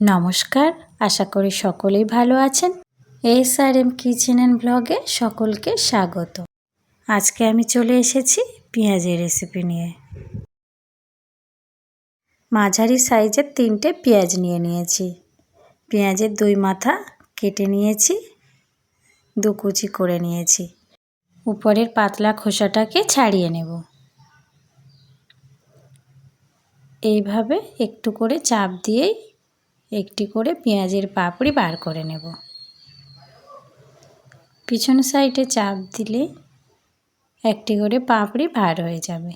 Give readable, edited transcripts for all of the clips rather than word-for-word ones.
নমস্কার, আশা করি সকলেই ভালো আছেন। এসআরএম কিচেন অ্যান্ড ব্লগে সকলকে স্বাগত। আজকে আমি চলে এসেছি পেঁয়াজের রেসিপি নিয়ে। মাঝারি সাইজের 3টে পেঁয়াজ নিয়েছি। পেঁয়াজের 2 মাথা কেটে নিয়েছি, 2 কুচি করে নিয়েছি। উপরের পাতলা খোসাটাকে ছাড়িয়ে নেব। এইভাবে একটু করে চাপ দিয়েই একটি করে পেঁয়াজের পাপড়ি বার করে নেব। পিছন সাইডে চাপ দিলে একটি করে পাপড়ি বার হয়ে যাবে।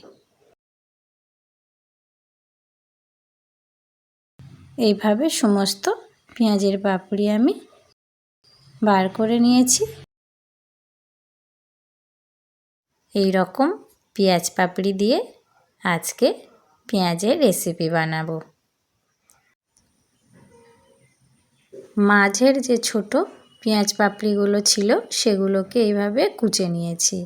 এইভাবে সমস্ত পেঁয়াজের পাপড়ি আমি বার করে নিয়েছি। এই রকম পেঁয়াজ পাপড়ি দিয়ে আজকে পেঁয়াজের রেসিপি বানাবো। মাঝের যে ছোট পেঁয়াজ পাপড়িগুলো ছিল সেগুলোকে এইভাবে কুচে নিয়েছি।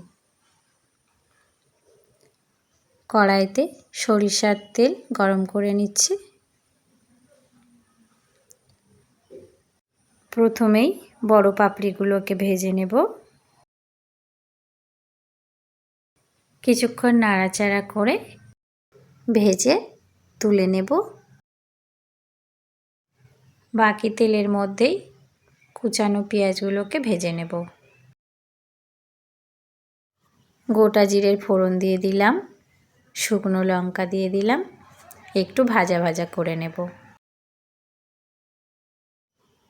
কড়াইতে সরিষার তেল গরম করে নিচ্ছি। প্রথমেই বড় পাপড়িগুলোকে ভেজে নেব। কিছুক্ষণ নাড়াচাড়া করে ভেজে তুলে নেব। বাকি তেলের মধ্যেই কুচানো পেঁয়াজগুলোকে ভেজে নেব। গোটা জিরের ফোড়ন দিয়ে দিলাম, শুকনো লঙ্কা দিয়ে দিলাম, একটু ভাজা ভাজা করে নেব।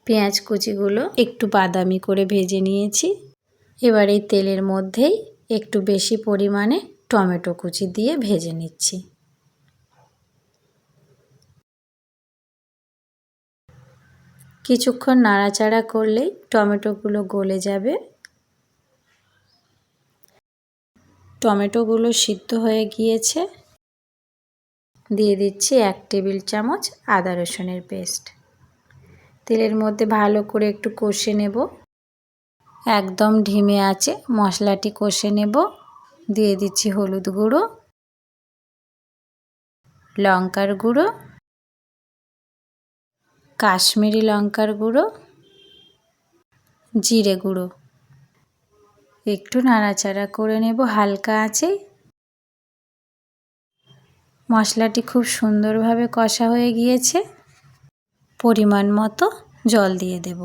পেঁয়াজ কুচিগুলো একটু বাদামি করে ভেজে নিয়েছি। এবার এই তেলের মধ্যেই একটু বেশি পরিমাণে টমেটো কুচি দিয়ে ভেজে নিচ্ছি। কিছুক্ষণ নাড়াচাড়া করলেই টমেটোগুলো গলে যাবে। টমেটোগুলো সিদ্ধ হয়ে গিয়েছে। দিয়ে দিচ্ছি 1 টেবিল চামচ আদা রসুনের পেস্ট। তেলের মধ্যে ভালো করে একটু কষে নেব। একদম ধিমে আঁচে মশলাটি কষে নেব। দিয়ে দিচ্ছি হলুদ গুঁড়ো, লঙ্কার গুঁড়ো, কাশ্মীরি লঙ্কার গুঁড়ো, জিরে গুঁড়ো। একটু নাড়াচাড়া করে নেব হালকা আঁচে। মশলাটি খুব সুন্দরভাবে কষা হয়ে গিয়েছে। পরিমাণ মতো জল দিয়ে দেব।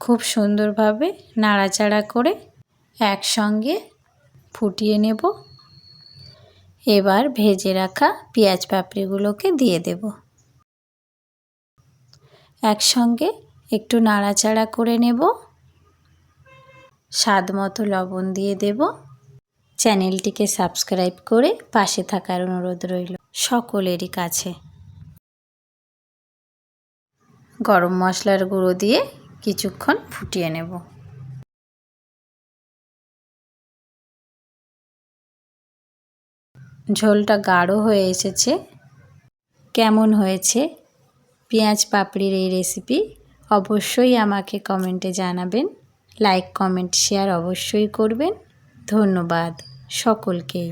খুব সুন্দরভাবে নাড়াচাড়া করে একসঙ্গে ফুটিয়ে নেব। এবার ভেজে রাখা পেঁয়াজ পাপড়িগুলোকে দিয়ে দেব। একসঙ্গে একটু নাড়াচাড়া করে নেব। স্বাদ মতো লবণ দিয়ে দেব। চ্যানেলটিকে সাবস্ক্রাইব করে পাশে থাকার অনুরোধ রইল সকলেরই কাছে। গরম মশলার গুঁড়ো দিয়ে কিছুক্ষণ ফুটিয়ে নেব। ঝোলটা গাঢ় হয়ে এসেছে। কেমন হয়েছে পেঁয়াজ পাপড়ির এই রেসিপি অবশ্যই আমাকে কমেন্টে জানাবেন। লাইক, কমেন্ট, শেয়ার অবশ্যই করবেন। ধন্যবাদ সকলকেই।